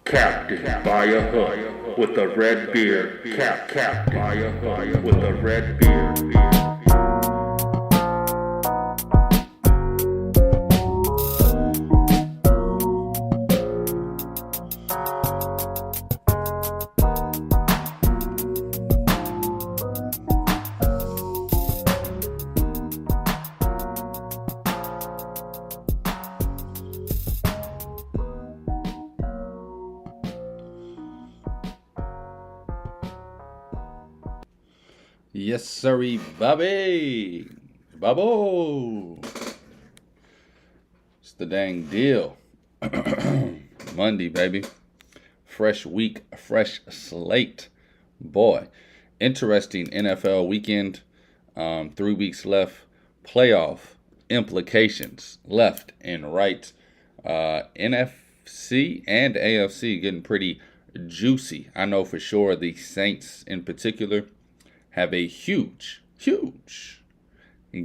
Captain by a hook with a red beard. Captain by a hook with a red beard. Yes, sirree, Bobby. Bubble. It's the dang deal. Monday, baby. Fresh week, fresh slate. Boy, interesting NFL weekend. 3 weeks left. Playoff implications left and right. NFC and AFC getting pretty juicy. I know for sure the Saints in particular have a huge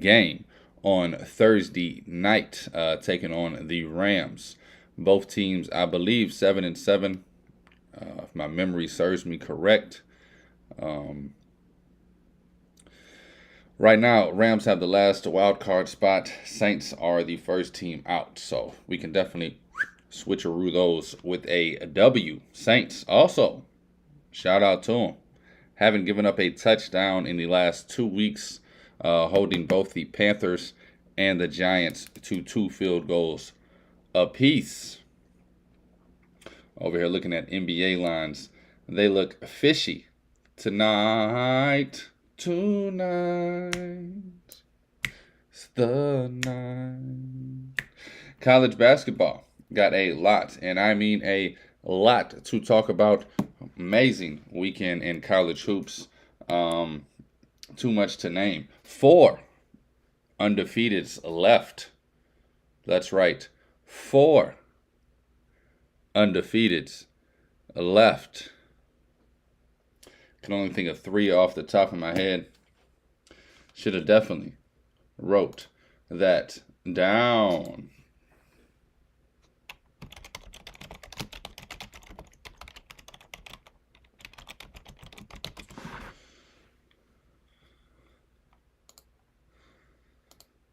game on Thursday night, taking on the Rams. Both teams, I believe, 7-7, if my memory serves me correct. Right now, Rams have the last wild card spot. Saints are the first team out, so we can definitely switcheroo those with a W. Saints also, shout out to them. Haven't given up a touchdown in the last 2 weeks, holding both the Panthers and the Giants to 2 field goals apiece. Over here looking at NBA lines. They look fishy. Tonight, it's the night. College basketball got a lot, and I mean a lot to talk about. Amazing weekend in college hoops. Too much to name. 4 undefeateds left. That's right. 4 undefeateds left. Can only think of 3 off the top of my head. Should have definitely wrote that down.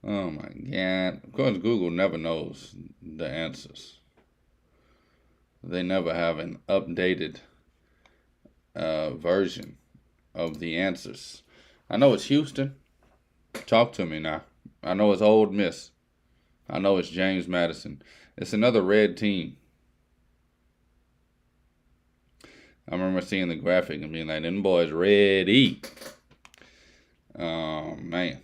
Oh my God. Of course, Google never knows the answers. They never have an updated version of the answers. I know it's Houston. Talk to me now. I know it's Ole Miss. I know it's James Madison. It's another red team. I remember seeing the graphic and being like, them boys ready. Oh, man.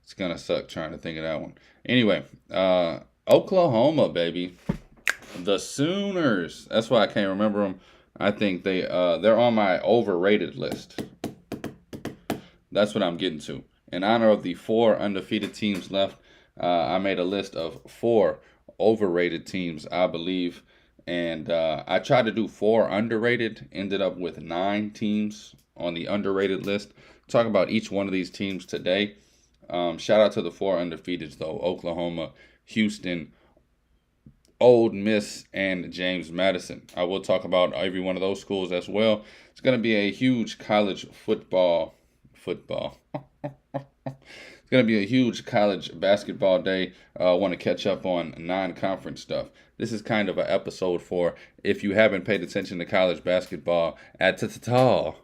It's going to suck trying to think of that one. Anyway, Oklahoma, baby. The Sooners. That's why I can't remember them. I think they're on my overrated list. That's what I'm getting to. In honor of the 4 undefeated teams left, I made a list of 4 overrated teams, I believe. And I tried to do 4 underrated. Ended up with 9 teams on the underrated list. Talk about each one of these teams today. Shout out to the 4 undefeateds, though. Oklahoma, Houston, Ole Miss, and James Madison. I will talk about every one of those schools as well. It's going to be a huge college football. It's going to be a huge college basketball day. I want to catch up on non-conference stuff. This is kind of an episode for if you haven't paid attention to college basketball at all,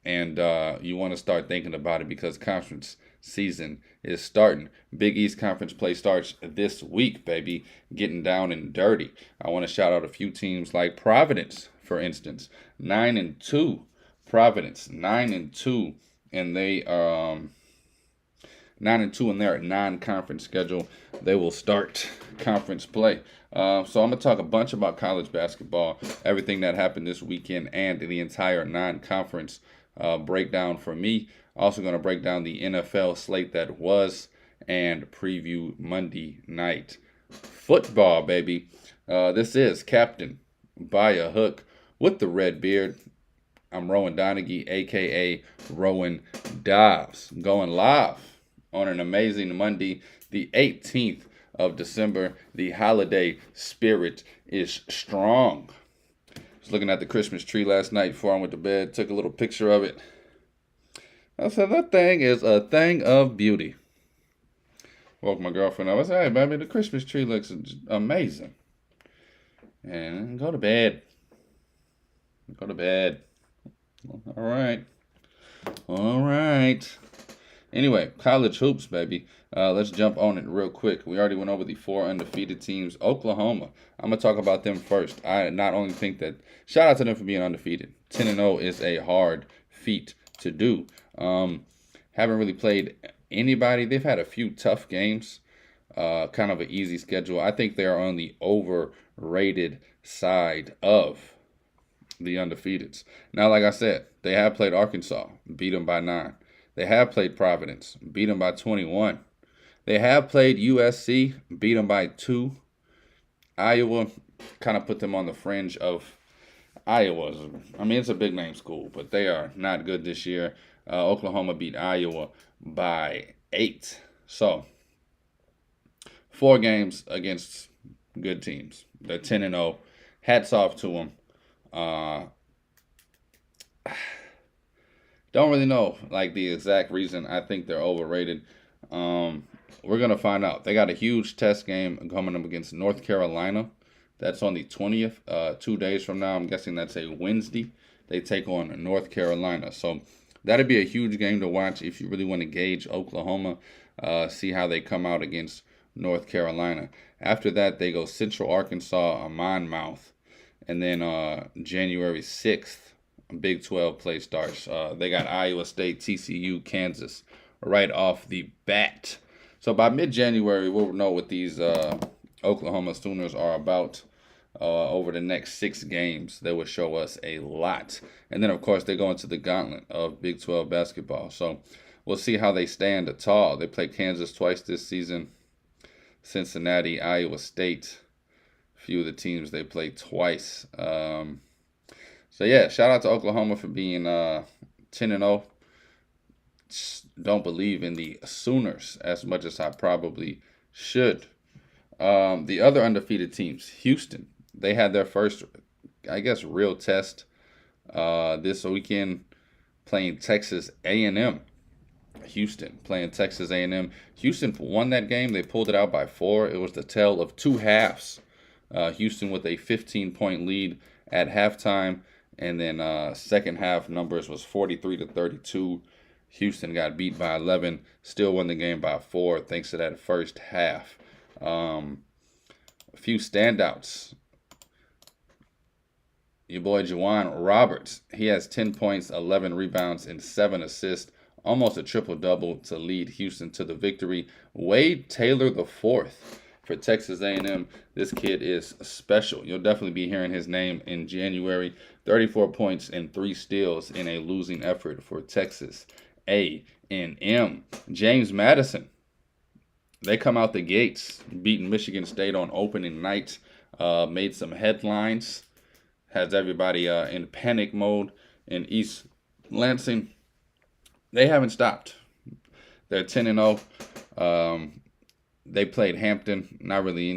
and you want to start thinking about it because conference season is starting. Big East Conference play starts this week, baby. Getting down and dirty. I want to shout out a few teams like Providence, for instance. 9-2. Providence, 9-2. And they 9-2 in their non-conference schedule. They will start conference play. So I'm going to talk a bunch about college basketball, everything that happened this weekend, and the entire non-conference breakdown for me. Also going to break down the NFL slate that was and preview Monday Night Football, baby. This is Captain by a Hook with the red beard. I'm Rowan Donaghy, a.k.a. Rowan Dobbs, going live on an amazing Monday, the 18th of December. The holiday spirit is strong. I was looking at the Christmas tree last night before I went to bed, took a little picture of it. I said, that thing is a thing of beauty. Woke my girlfriend up. I said, hey, baby, the Christmas tree looks amazing. And go to bed. Go to bed. All right. All right. Anyway, college hoops, baby. Let's jump on it real quick. We already went over the 4 undefeated teams. Oklahoma. I'm going to talk about them first. I not only think that, shout out to them for being undefeated. 10-0 is a hard feat to do. Haven't really played anybody. They've had a few tough games. Kind of an easy schedule. I think they are on the overrated side of the undefeateds. Now, like I said, they have played Arkansas, beat them by 9. They have played Providence, beat them by 21. They have played USC, beat them by 2. Iowa kind of put them on the fringe of Iowa's. I mean, it's a big name school, but they are not good this year. Oklahoma beat Iowa by 8. So, 4 games against good teams. They're 10-0. Hats off to them. Don't really know like the exact reason I think they're overrated. We're gonna find out. They got a huge test game coming up against North Carolina. That's on the 20th, 2 days from now. I'm guessing that's a Wednesday. They take on North Carolina. So that'd be a huge game to watch if you really want to gauge Oklahoma, see how they come out against North Carolina. After that, they go Central Arkansas, Monmouth. And then January 6th, Big 12 play starts. They got Iowa State, TCU, Kansas right off the bat. So by mid-January, we'll know what these Oklahoma Sooners are about. Over the next 6 games, they will show us a lot. And then, of course, they go into the gauntlet of Big 12 basketball. So we'll see how they stand tall. They play Kansas twice this season, Cincinnati, Iowa State. Few of the teams they played twice. So yeah, shout out to Oklahoma for being 10-0. Don't believe in the Sooners as much as I probably should. The other undefeated teams, Houston, they had their first, I guess, real test this weekend playing Texas A&M. Houston playing Texas A&M. Houston won that game. They pulled it out by 4. It was the tale of 2 halves. Houston with a 15-point lead at halftime, and then second half numbers was 43-32. Houston got beat by 11, still won the game by 4 thanks to that first half. A few standouts. Your boy Juwan Roberts, he has 10 points, 11 rebounds, and 7 assists. Almost a triple-double to lead Houston to the victory. Wade Taylor IV for Texas A&M. This kid is special. You'll definitely be hearing his name in January. 34 points and 3 steals in a losing effort for Texas A&M. James Madison. They come out the gates, beating Michigan State on opening night. Made some headlines. Has everybody in panic mode in East Lansing. They haven't stopped. They're 10-0. They played Hampton. Not really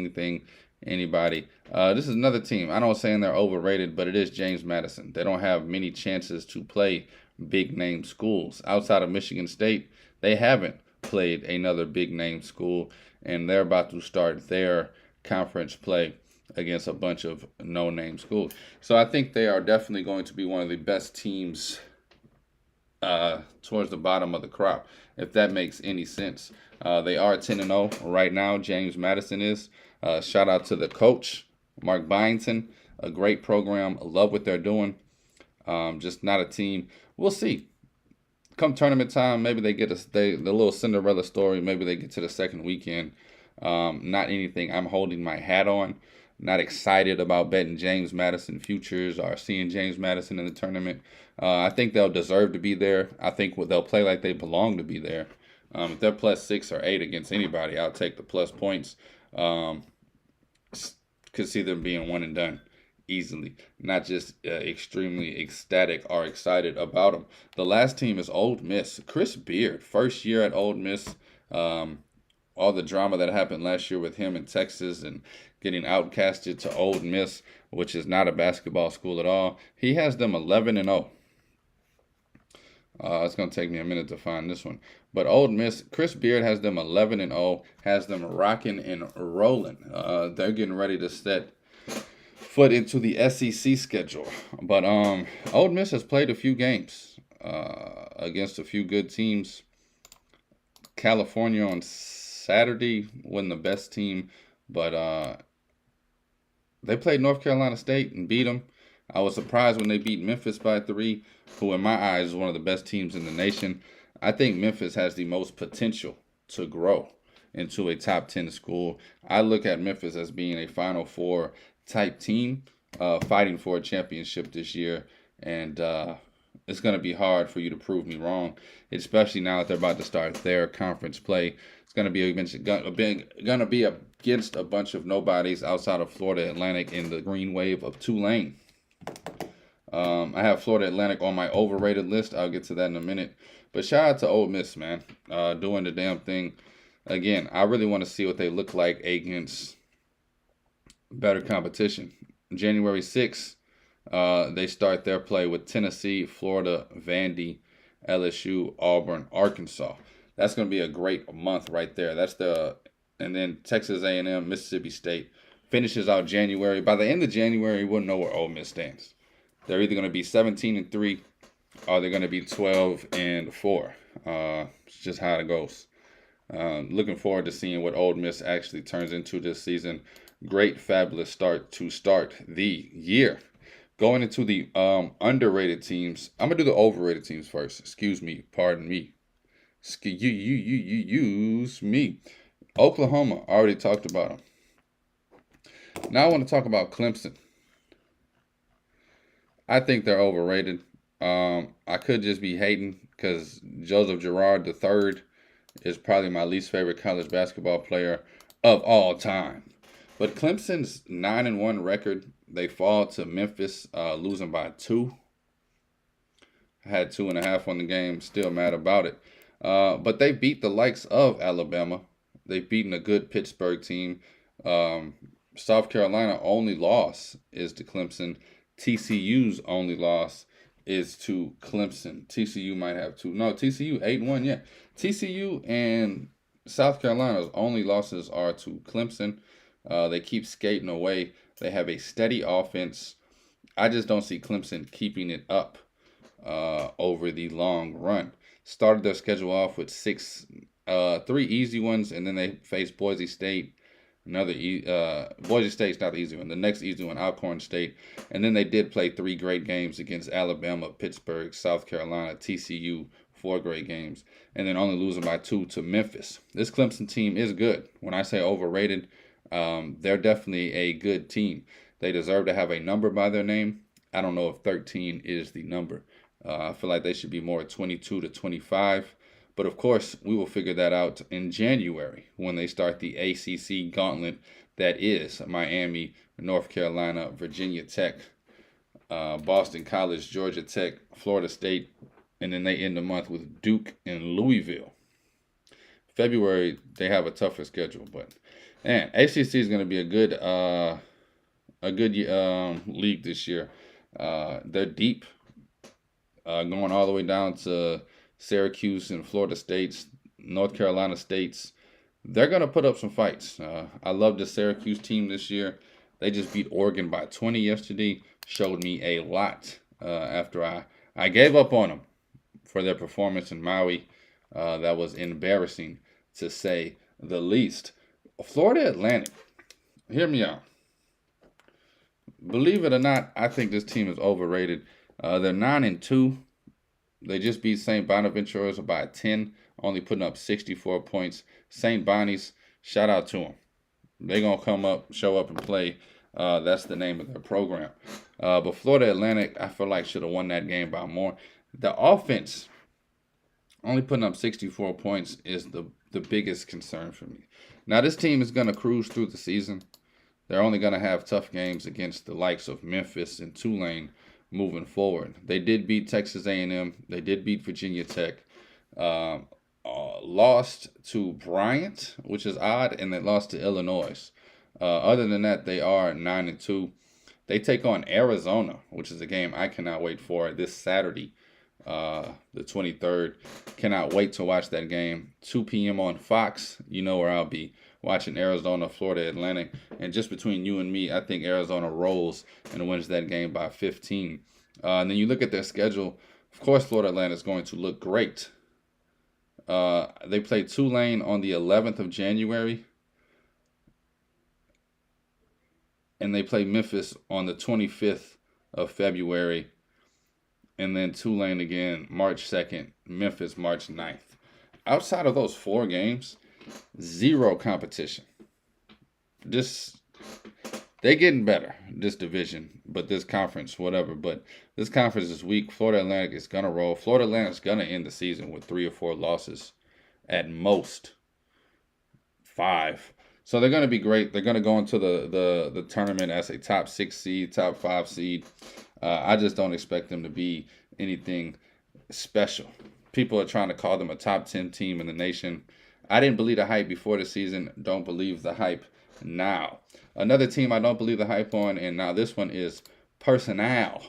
anybody. This is another team. I don't saying they're overrated, but it is James Madison. They don't have many chances to play big-name schools. Outside of Michigan State, they haven't played another big-name school, and they're about to start their conference play against a bunch of no-name schools. So I think they are definitely going to be one of the best teams towards the bottom of the crop, if that makes any sense. They are 10-0 right now. James Madison is. Shout out to the coach, Mark Byington. A great program. Love what they're doing. Just not a team. We'll see. Come tournament time, maybe they get the little Cinderella story. Maybe they get to the second weekend. Not anything I'm holding my hat on. not excited about betting James Madison futures or seeing James Madison in the tournament. I think they'll deserve to be there. I think they'll play like they belong to be there. If they're plus 6 or 8 against anybody, I'll take the plus points. Could see them being one and done easily, not just extremely ecstatic or excited about them. The last team is Ole Miss. Chris Beard, first year at Ole Miss. All the drama that happened last year with him in Texas and getting outcasted to Ole Miss, which is not a basketball school at all. He has them 11-0. It's going to take me a minute to find this one. But Ole Miss, Chris Beard has them 11-0, has them rocking and rolling. They're getting ready to set foot into the SEC schedule. But Ole Miss has played a few games against a few good teams. California on Saturday wasn't the best team, but they played North Carolina State and beat them. I was surprised when they beat Memphis by 3, who in my eyes is one of the best teams in the nation. I think Memphis has the most potential to grow into a top 10 school. I look at Memphis as being a Final Four type team, fighting for a championship this year. And it's going to be hard for you to prove me wrong, especially now that they're about to start their conference play. It's going to be against a bunch of nobodies outside of Florida Atlantic in the green wave of Tulane. I have Florida Atlantic on my overrated list. I'll get to that in a minute. But shout out to Ole Miss, man, doing the damn thing. Again, I really want to see what they look like against better competition. January 6th, they start their play with Tennessee, Florida, Vandy, LSU, Auburn, Arkansas. That's going to be a great month right there. And then Texas A&M, Mississippi State finishes out January. By the end of January, we'll know where Ole Miss stands. They're either going to be 17-3 or they're going to be 12-4. It's just how it goes. Looking forward to seeing what Ole Miss actually turns into this season. Great, fabulous start to start the year. Going into the underrated teams. I'm going to do the overrated teams first. Excuse me. Pardon me. Excuse me. Oklahoma. I already talked about them. Now I want to talk about Clemson. I think they're overrated. I could just be hating because Joseph Girard III is probably my least favorite college basketball player of all time. But Clemson's 9-1 record, they fall to Memphis, losing by 2. I had 2.5 on the game, still mad about it. But they beat the likes of Alabama. They've beaten a good Pittsburgh team. South Carolina only loss is to Clemson. TCU's only loss is to Clemson. TCU might have 2. No, TCU 8-1, yeah. TCU and South Carolina's only losses are to Clemson. They keep skating away. They have a steady offense. I just don't see Clemson keeping it up over the long run. Started their schedule off with 3 easy ones, and then they face Boise State. Boise State's not the easy one. The next easy one, Alcorn State. And then they did play 3 great games against Alabama, Pittsburgh, South Carolina, TCU, 4 great games. And then only losing by 2 to Memphis. This Clemson team is good. When I say overrated, they're definitely a good team. They deserve to have a number by their name. I don't know if 13 is the number. I feel like they should be more 22 to 25. But, of course, we will figure that out in January when they start the ACC gauntlet that is Miami, North Carolina, Virginia Tech, Boston College, Georgia Tech, Florida State, and then they end the month with Duke and Louisville. February, they have a tougher schedule. But, man, ACC is going to be a good league this year. They're deep, going all the way down to Syracuse and Florida States, North Carolina States. They're going to put up some fights. I love the Syracuse team this year. They just beat Oregon by 20 yesterday. Showed me a lot after I gave up on them for their performance in Maui. That was embarrassing, to say the least. Florida Atlantic. Hear me out. Believe it or not, I think this team is overrated. They're 9-2. They just beat St. Bonaventure's by 10, only putting up 64 points. St. Bonnie's, shout out to them. They're going to show up and play That's the name of their program. But Florida Atlantic, I feel like should have won that game by more. The offense, only putting up 64 points, is the biggest concern for me. Now, this team is going to cruise through the season. They're only going to have tough games against the likes of Memphis and Tulane moving forward. They did beat Texas A&M. They did beat Virginia Tech. Lost to Bryant, which is odd, and they lost to Illinois. Other than that, they are 9-2. They take on Arizona, which is a game I cannot wait for this Saturday, the 23rd. Cannot wait to watch that game. 2 p.m. on Fox. You know where I'll be watching Arizona, Florida Atlantic. And just between you and me, I think Arizona rolls and wins that game by 15. And then you look at their schedule. Of course, Florida Atlantic is going to look great. They play Tulane on the 11th of January. And they play Memphis on the 25th of February. And then Tulane again, March 2nd. Memphis, March 9th. Outside of those 4 games, zero competition. They're getting better, this division, but this conference, whatever. But this conference is weak. Florida Atlantic is going to roll. Florida Atlantic is going to end the season with 3 or 4 losses, at most 5. So they're going to be great. They're going to go into the tournament as a top 6 seed, top 5 seed. I just don't expect them to be anything special. People are trying to call them a top 10 team in the nation. I didn't believe the hype before the season. Don't believe the hype now. Another team I don't believe the hype on, and now this one is Personal.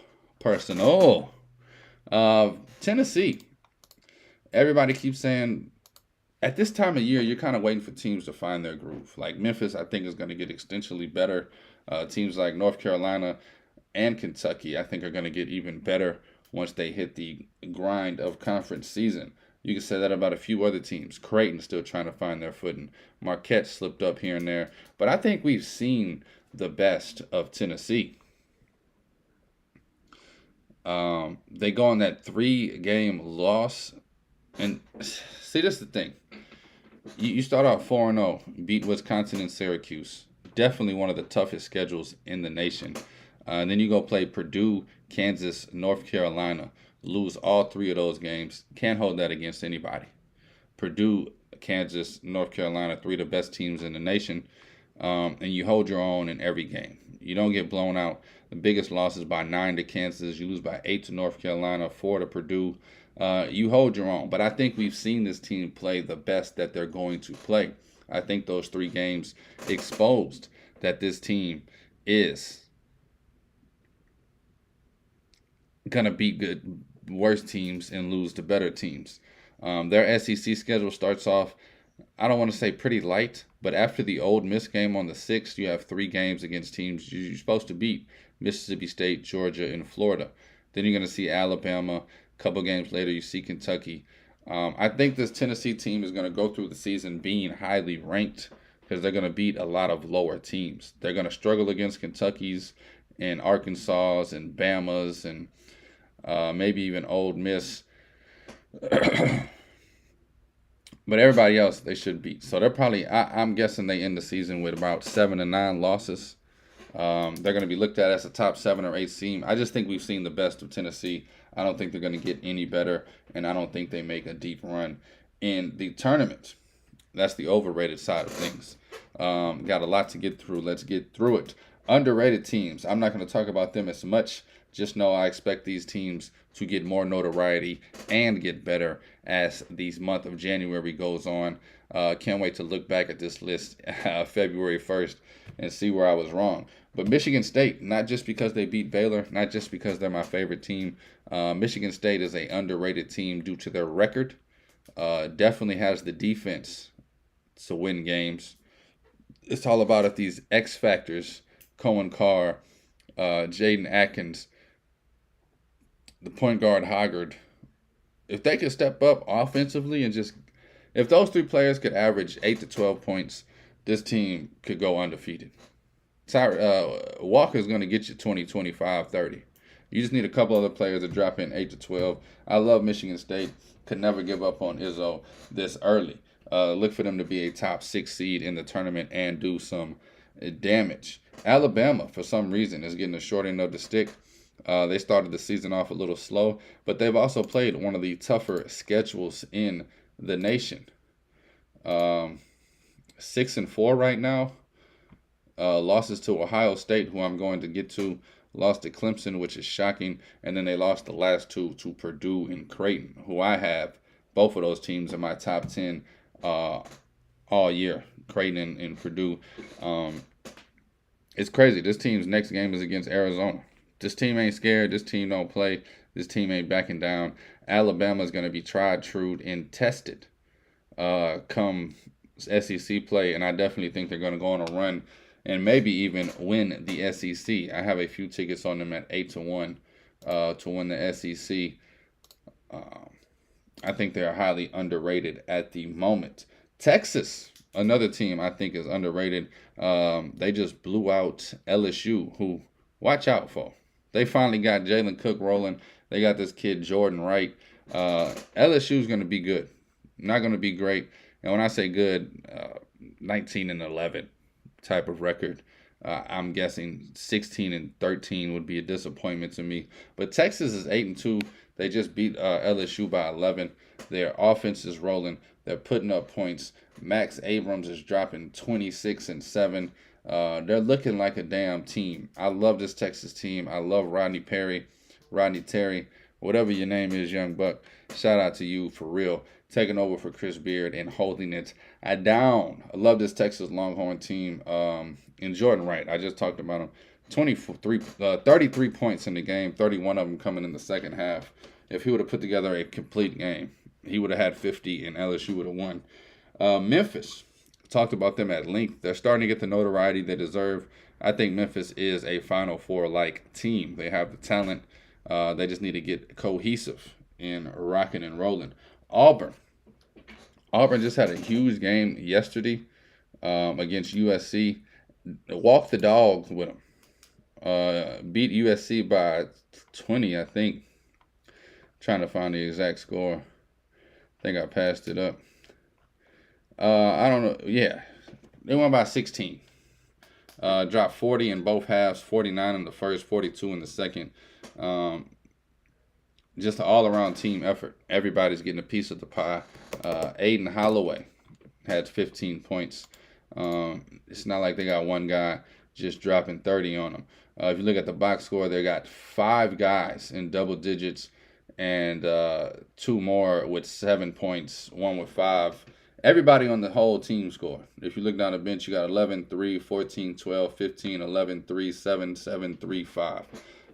Tennessee. Everybody keeps saying, at this time of year, you're kind of waiting for teams to find their groove. Like Memphis, I think, is going to get exponentially better. Teams like North Carolina and Kentucky, I think, are going to get even better once they hit the grind of conference season. You can say that about a few other teams. Creighton still trying to find their footing. Marquette slipped up here and there. But I think we've seen the best of Tennessee. They go on that 3-game loss. And see, this is the thing. You start off 4-0, beat Wisconsin and Syracuse. Definitely one of the toughest schedules in the nation. And then you go play Purdue, Kansas, North Carolina. Lose all 3 of those games. Can't hold that against anybody. Purdue, Kansas, North Carolina, 3 of the best teams in the nation. And you hold your own in every game. You don't get blown out. The biggest loss is by 9 to Kansas. You lose by 8 to North Carolina, 4 to Purdue. You hold your own. But I think we've seen this team play the best that they're going to play. I think those 3 games exposed that this team is going to beat worse teams and lose to better teams. Their SEC schedule starts off, I don't want to say pretty light, but after the Ole Miss game on the 6th, you have 3 games against teams you're supposed to beat: Mississippi State, Georgia, and Florida. Then you're going to see Alabama. A couple games later, you see Kentucky. I think this Tennessee team is going to go through the season being highly ranked because they're going to beat a lot of lower teams. They're going to struggle against Kentucky's and Arkansas's and Bama's and maybe even Ole Miss. But everybody else they should beat. So they're probably, I'm guessing they end the season with about 7 to 9 losses. They're going to be looked at as a top 7 or 8 team. I just think we've seen the best of Tennessee. I don't think they're going to get any better, and I don't think they make a deep run in the tournament. That's the overrated side of things. Got a lot to get through. Let's get through it. Underrated teams. I'm not going to talk about them as much. Just know I expect these teams to get more notoriety and get better as the month of January goes on. Can't wait to look back at this list February 1st and see where I was wrong. But Michigan State, not just because they beat Baylor, not just because they're my favorite team. Michigan State is an underrated team due to their record. Definitely has the defense to win games. It's all about if these X factors, Cohen Carr, Jaden Atkins, the point guard Hoggard, if they could step up offensively and just, if those 3 players could average 8 to 12 points, this team could go undefeated. Walker's going to get you 20, 25, 30. You just need a couple other players to drop in 8 to 12. I love Michigan State. Could never give up on Izzo this early. Look for them to be a top 6 seed in the tournament and do some damage. Alabama, for some reason, is getting the short end of the stick. They started the season off a little slow, but they've also played one of the tougher schedules in the nation. 6-4 right now. Losses to Ohio State, who I'm going to get to. Lost to Clemson, which is shocking. And then they lost the last two to Purdue and Creighton, who I have both of those teams in my top 10 all year. Creighton and Purdue. It's crazy. This team's next game is against Arizona. This team ain't scared. This team don't play. This team ain't backing down. Alabama's going to be tried, true, and tested come SEC play, and I definitely think they're going to go on a run and maybe even win the SEC. I have a few tickets on them at 8-1 to win the SEC. I think they're highly underrated at the moment. Texas, another team I think is underrated. They just blew out LSU, who, watch out for. They finally got Jalen Cook rolling. They got this kid, Jordan Wright. LSU's going to be good. Not going to be great. And when I say good, 19-11 type of record. I'm guessing 16-13 would be a disappointment to me. But Texas is 8-2. They just beat LSU by 11. Their offense is rolling. They're putting up points. Max Abrams is dropping 26-7. They're looking like a damn team. I love this Texas team. I love Rodney Terry, whatever your name is, young buck. Shout out to you for real. Taking over for Chris Beard and holding it down. I love this Texas Longhorn team. And Jordan Wright, I just talked about him. 33 points in the game, 31 of them coming in the second half. If he would have put together a complete game, he would have had 50 and LSU would have won. Memphis, talked about them at length. They're starting to get the notoriety they deserve. I think Memphis is a Final Four-like team. They have the talent. They just need to get cohesive in rocking and rolling. Auburn just had a huge game yesterday against USC. Walked the dogs with them. Beat USC by 20, I think. Trying to find the exact score. I think I passed it up. I don't know. Yeah. They won by 16. Dropped 40 in both halves, 49 in the first, 42 in the second. Just an all-around team effort. Everybody's getting a piece of the pie. Aiden Holloway had 15 points. It's not like they got one guy just dropping 30 on them. If you look at the box score, they got 5 guys in double digits and 2 more with 7 points, 1 with 5. Everybody on the whole team score. If you look down the bench, you got 11, 3, 14, 12, 15, 11, 3, 7, 7, 3, 5.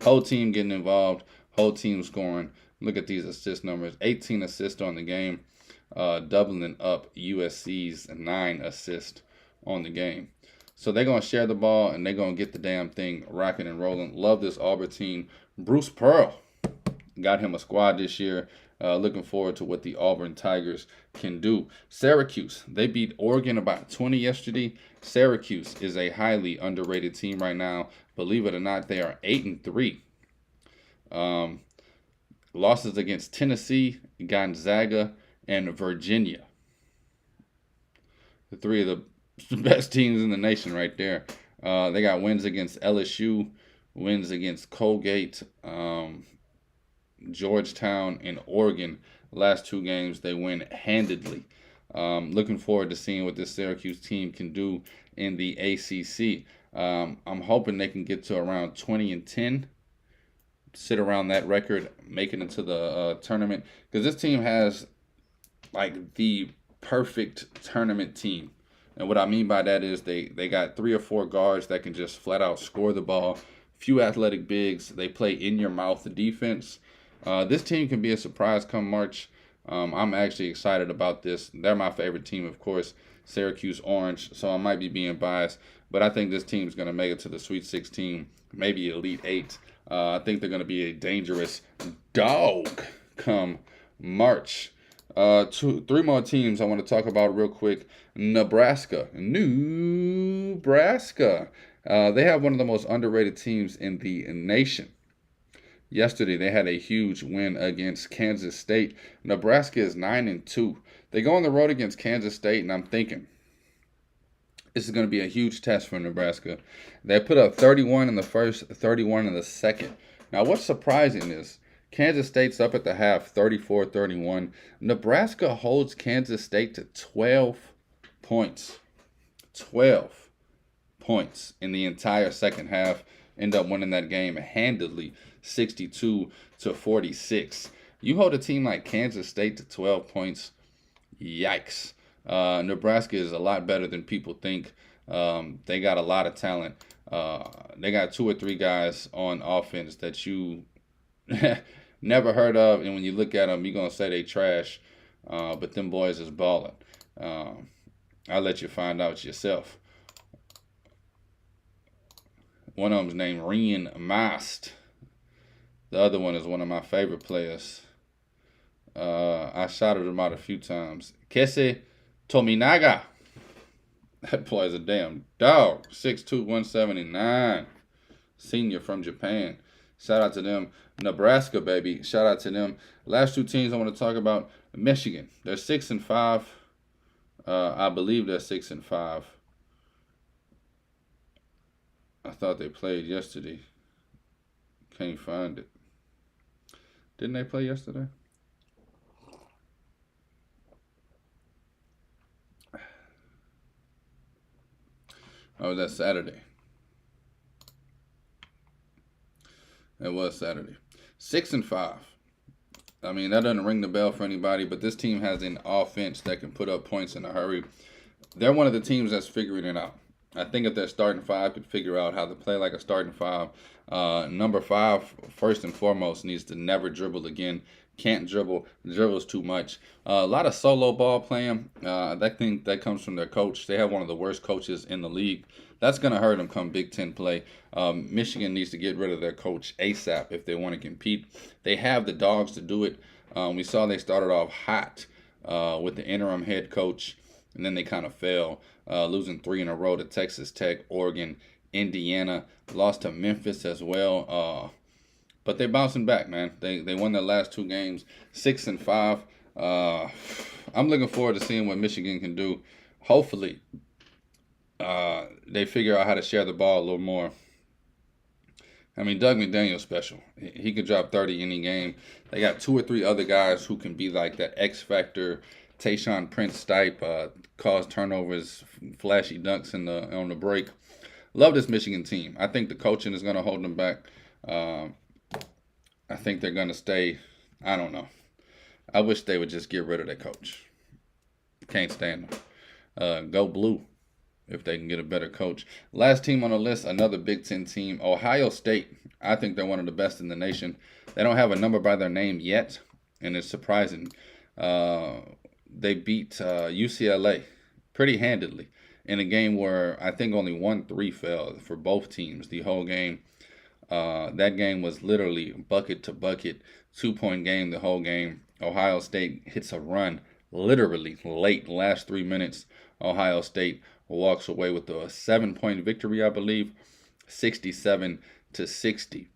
Whole team getting involved. Whole team scoring. Look at these assist numbers. 18 assists on the game. Doubling up USC's 9 assists on the game. So they're going to share the ball, and they're going to get the damn thing rocking and rolling. Love this Auburn team. Bruce Pearl got him a squad this year. Looking forward to what the Auburn Tigers can do. Syracuse, they beat Oregon about 20 yesterday. Syracuse is a highly underrated team right now. Believe it or not, they are 8-3. Losses against Tennessee, Gonzaga, and Virginia. The 3 of the best teams in the nation right there. They got wins against LSU, wins against Colgate, Georgetown, and Oregon. Last 2 games, they win handedly. Looking forward to seeing what this Syracuse team can do in the ACC. I'm hoping they can get to around 20-10. Sit around that record, make it into the tournament. Because this team has, like, the perfect tournament team. And what I mean by that is they got 3 or 4 guards that can just flat out score the ball. Few athletic bigs. They play in-your-mouth defense. This team can be a surprise come March. I'm actually excited about this. They're my favorite team, of course, Syracuse Orange. So I might be being biased. But I think this team's going to make it to the Sweet 16, maybe Elite 8. I think they're going to be a dangerous dog come March. 3 more teams I want to talk about real quick. Nebraska. They have one of the most underrated teams in the nation. Yesterday, they had a huge win against Kansas State. Nebraska is 9-2. They go on the road against Kansas State, and I'm thinking, This is going to be a huge test for Nebraska. They put up 31 in the first, 31 in the second. Now, what's surprising is Kansas State's up at the half, 34-31. Nebraska holds Kansas State to 12 points. 12 points in the entire second half. End up winning that game handedly, 62-46. You hold a team like Kansas State to 12 points, yikes. Nebraska is a lot better than people think. They got a lot of talent. They got 2 or 3 guys on offense that you never heard of, and when you look at them, you're going to say they trash, but them boys is balling. I'll let you find out yourself. One of them's named Rian Mast. The other one is one of my favorite players. I shouted him out a few times. Kese Tominaga. That boy's a damn dog. 6'2", 179. Senior from Japan. Shout out to them. Nebraska, baby. Shout out to them. Last 2 teams I want to talk about. Michigan. They're 6-5. I believe they're 6-5. I thought they played yesterday. Can't find it. Didn't they play yesterday? Oh, that's Saturday. It was Saturday. 6-5. I mean, that doesn't ring the bell for anybody, but this team has an offense that can put up points in a hurry. They're one of the teams that's figuring it out. I think if their starting 5 could figure out how to play like a starting 5, number 5, first and foremost, needs to never dribble again. Can't dribble. Dribbles too much. A lot of solo ball playing. That comes from their coach. They have one of the worst coaches in the league. That's going to hurt them come Big Ten play. Michigan needs to get rid of their coach ASAP if they want to compete. They have the dogs to do it. We saw they started off hot with the interim head coach, and then they kind of fell, losing 3 in a row to Texas Tech, Oregon, Indiana. Lost to Memphis as well. But they're bouncing back, man. They won their last 2 games, 6-5. I'm looking forward to seeing what Michigan can do. Hopefully, they figure out how to share the ball a little more. I mean, Doug McDaniel's special. He could drop 30 any game. They got 2 or 3 other guys who can be like that X Factor, Tayshaun Prince type, cause turnovers, flashy dunks on the break. Love this Michigan team. I think the coaching is going to hold them back. I think they're going to stay. I don't know. I wish they would just get rid of their coach. Can't stand them. Go blue if they can get a better coach. Last team on the list, another Big Ten team, Ohio State. I think they're one of the best in the nation. They don't have a number by their name yet, and it's surprising. They beat UCLA pretty handedly in a game where I think only 1 3 fell for both teams the whole game. That game was literally bucket to bucket, 2-point game the whole game. Ohio State hits a run literally late, last 3 minutes. Ohio State walks away with a 7-point victory, I believe, 67-60.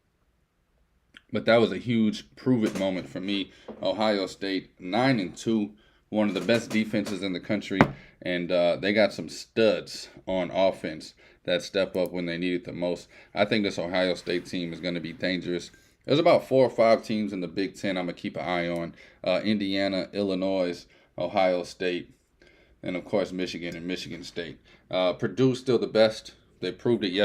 But that was a huge prove-it moment for me. Ohio State 9-2, one of the best defenses in the country, and they got some studs on offense that step up when they need it the most. I think this Ohio State team is going to be dangerous. There's about 4 or 5 teams in the Big Ten I'm going to keep an eye on. Indiana, Illinois, Ohio State, and of course Michigan and Michigan State. Purdue's still the best. They proved it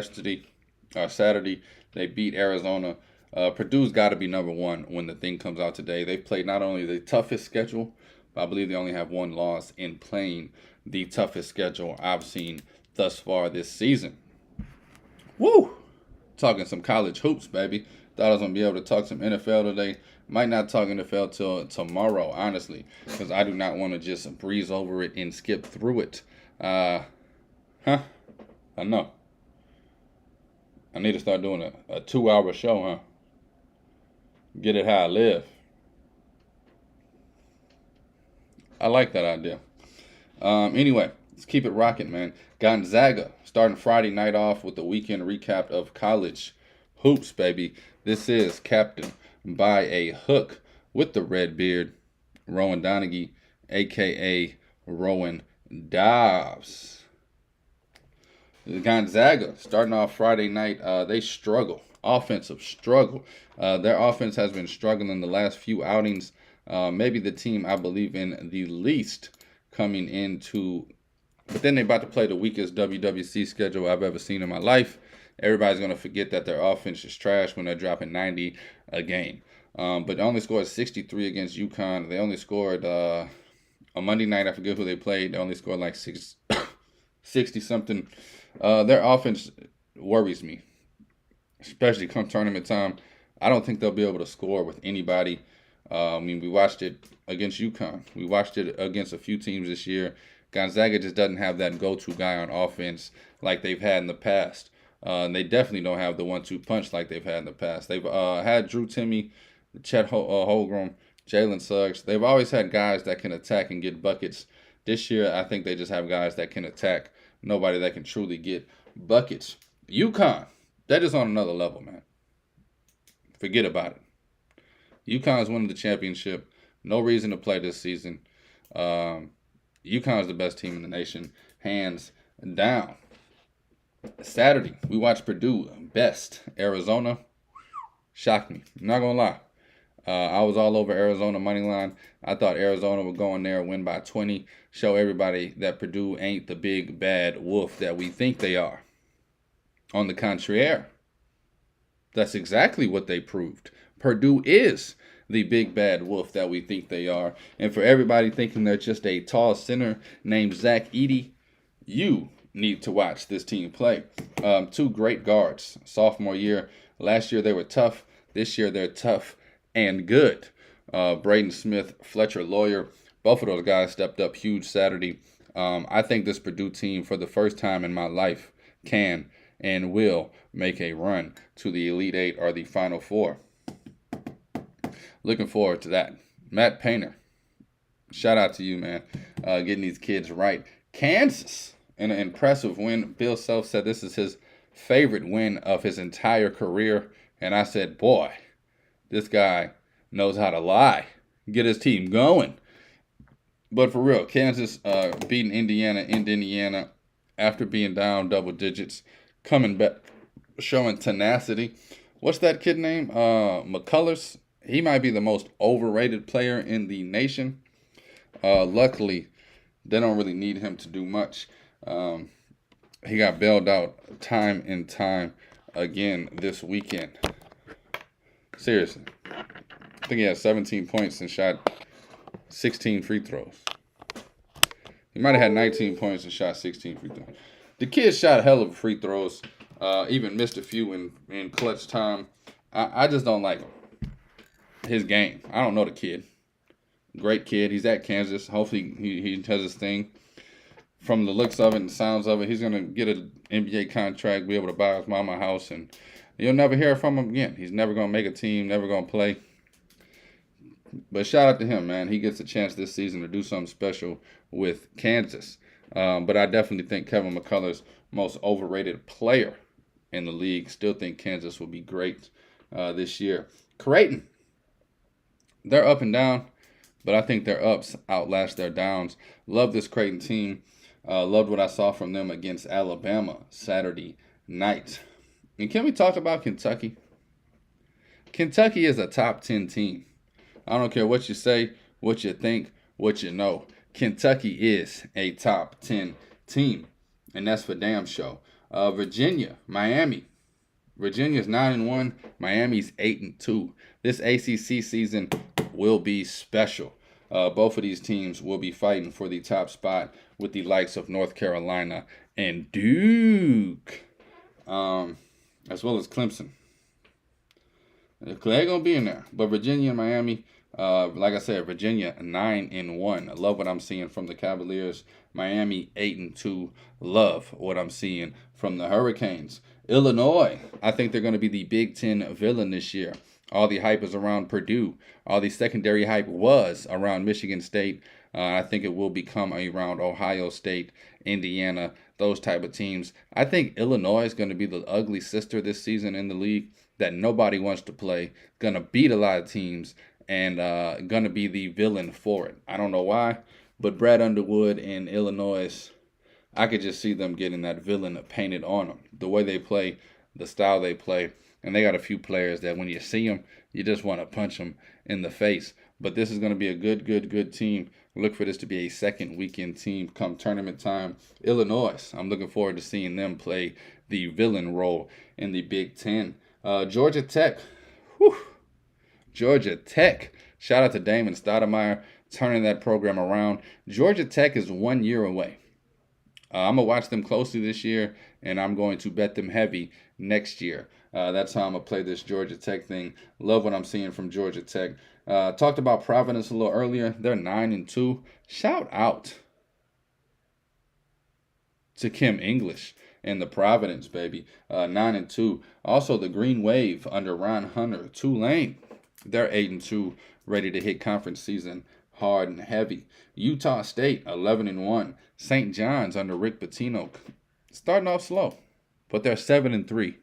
Saturday. They beat Arizona. Purdue's got to be number 1 when the thing comes out today. They've played not only the toughest schedule, but I believe they only have 1 loss in playing the toughest schedule I've seen thus far this season. Woo! Talking some college hoops, baby. Thought I was going to be able to talk some NFL today. Might not talk NFL till tomorrow, honestly, because I do not want to just breeze over it and skip through it. I know. I need to start doing a 2-hour show, huh? Get it how I live. I like that idea. Anyway, let's keep it rocking, man. Gonzaga starting Friday night off with the weekend recap of college hoops, baby. This is Captain by a Hook with the red beard, Rowan Donaghy, a.k.a. Rowan Dobbs. Gonzaga, starting off Friday night, they struggle. Offensive struggle. Their offense has been struggling the last few outings. Maybe the team I believe in the least coming into. But then they're about to play the weakest WWC schedule I've ever seen in my life. Everybody's going to forget that their offense is trash when they're dropping 90 a game. But they only scored 63 against UConn. They only scored on Monday night. I forget who they played. They only scored like 60-something. Their offense worries me, especially come tournament time. I don't think they'll be able to score with anybody. I mean, we watched it against UConn. We watched it against a few teams this year. Gonzaga just doesn't have that go-to guy on offense like they've had in the past. And they definitely don't have the 1-2 punch like they've had in the past. They've had Drew Timme, Chet Holmgren, Jalen Suggs. They've always had guys that can attack and get buckets. This year, I think they just have guys that can attack. Nobody that can truly get buckets. UConn, that is on another level, man. Forget about it. UConn is winning the championship. No reason to play this season. UConn is the best team in the nation, hands down. Saturday, we watched Purdue best. Arizona shocked me. I'm not going to lie. I was all over Arizona money line. I thought Arizona would go in there, win by 20, show everybody that Purdue ain't the big bad wolf that we think they are. On the contrary, that's exactly what they proved. Purdue is the big bad wolf that we think they are. And for everybody thinking they're just a tall center named Zach Edey, you need to watch this team play. Two great guards, sophomore year. Last year they were tough. This year they're tough and good. Braden Smith, Fletcher Lawyer, both of those guys stepped up huge Saturday. I think this Purdue team, for the first time in my life, can and will make a run to the Elite Eight or the Final Four. Looking forward to that. Matt Painter, shout out to you, man, getting these kids right. Kansas, an impressive win. Bill Self said this is his favorite win of his entire career. And I said, boy, this guy knows how to lie. Get his team going. But for real, Kansas beating Indiana in Indiana after being down double digits, coming back, showing tenacity. What's that kid name? McCullers. He might be the most overrated player in the nation. Luckily, they don't really need him to do much. He got bailed out time and time again this weekend. Seriously. I think he had 17 points and shot 16 free throws. He might have had 19 points and shot 16 free throws. The kid shot a hell of free throws. Even missed a few in clutch time. I just don't like him. His game. I don't know the kid. Great kid. He's at Kansas. Hopefully he does his thing. From the looks of it and sounds of it, he's going to get an NBA contract, be able to buy his mama a house, and you'll never hear from him again. He's never going to make a team, never going to play. But shout out to him, man. He gets a chance this season to do something special with Kansas. But I definitely think Kevin McCullough's most overrated player in the league. Still think Kansas will be great this year. Creighton, they're up and down, but I think their ups outlast their downs. Love this Creighton team. Loved what I saw from them against Alabama Saturday night. And can we talk about Kentucky? Kentucky is a top 10 team. I don't care what you say, what you think, what you know. Kentucky is a top 10 team, and that's for damn sure. Virginia, Miami. Virginia's 9-1. Miami's 8-2. This ACC season will be special. Both of these teams will be fighting for the top spot with the likes of North Carolina and Duke, as well as Clemson. They're going to be in there. But Virginia and Miami, like I said, Virginia 9-1. I love what I'm seeing from the Cavaliers. Miami 8-2. Love what I'm seeing from the Hurricanes. Illinois, I think they're going to be the Big Ten villain this year. All the hype is around Purdue. All the secondary hype was around Michigan State. I think it will become around Ohio State, Indiana, those type of teams. I think Illinois is going to be the ugly sister this season in the league that nobody wants to play. Going to beat a lot of teams and going to be the villain for it. I don't know why, but Brad Underwood in Illinois, I could just see them getting that villain painted on them. The way they play, the style they play, and they got a few players that when you see them, you just want to punch them in the face. But this is going to be a good team. Look for this to be a second weekend team come tournament time. Illinois, I'm looking forward to seeing them play the villain role in the Big Ten. Georgia Tech, whew, Georgia Tech. Shout out to Damon Stoudemire turning that program around. Georgia Tech is 1 year away. I'm going to watch them closely this year, and I'm going to bet them heavy next year. That's how I'm going to play this Georgia Tech thing. Love what I'm seeing from Georgia Tech. Talked about Providence a little earlier. They're 9-2. Shout out to Kim English and the Providence, baby. 9-2. Also, the Green Wave under Ron Hunter. Tulane, they're 8-2, ready to hit conference season hard and heavy. Utah State, 11-1. St. John's under Rick Pitino, starting off slow, but they're 7-3.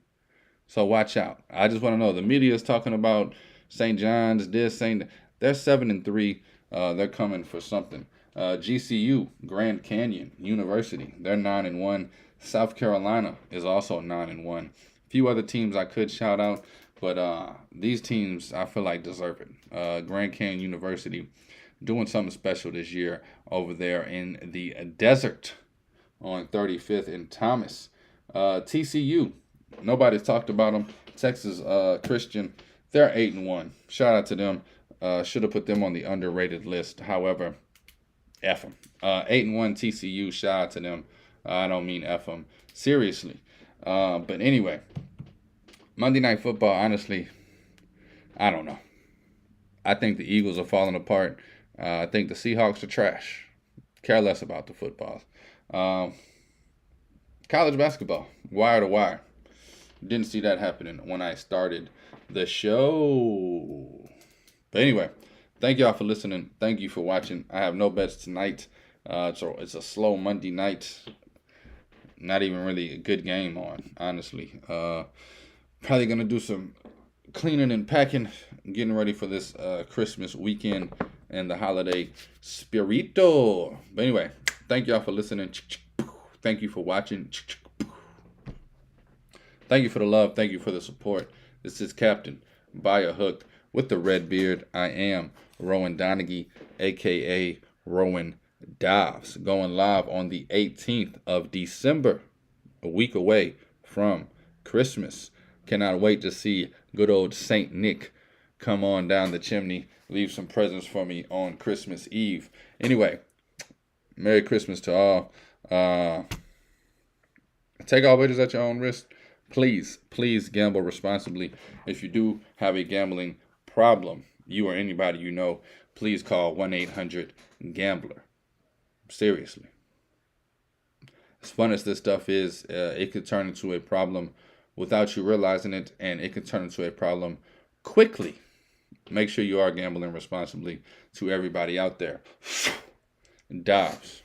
So watch out. I just want to know, the media is talking about St. John's, they're 7-3. They're coming for something. GCU, Grand Canyon University, they're 9-1. South Carolina is also 9-1. A few other teams I could shout out, but these teams I feel like deserve it. Grand Canyon University doing something special this year over there in the desert on 35th and Thomas. TCU, nobody's talked about them. Texas Christian, they're 8-1. Shout out to them. Should have put them on the underrated list. However, F them. 8-1 TCU, shout out to them. I don't mean F them. Seriously. But anyway, Monday Night Football, honestly, I don't know. I think the Eagles are falling apart. I think the Seahawks are trash. Care less about the football. College basketball, wire to wire. Didn't see that happening when I started the show. But anyway, thank y'all for listening. Thank you for watching. I have no bets tonight. So it's a slow Monday night. Not even really a good game on, honestly. Probably going to do some cleaning and packing, getting ready for this Christmas weekend and the holiday spirito. But anyway, thank y'all for listening. Thank you for watching. Thank you for the love. Thank you for the support. This is Captain by a Hook with the red beard. I am Rowan Donaghy, a.k.a. Rowan Dobbs, going live on the 18th of December, a week away from Christmas. Cannot wait to see good old Saint Nick come on down the chimney, leave some presents for me on Christmas Eve. Anyway, Merry Christmas to all. Take all wagers at your own risk. Please gamble responsibly. If you do have a gambling problem, you or anybody you know, please call 1-800-GAMBLER. Seriously. As fun as this stuff is, it could turn into a problem without you realizing it, and it can turn into a problem quickly. Make sure you are gambling responsibly to everybody out there. Dobbs.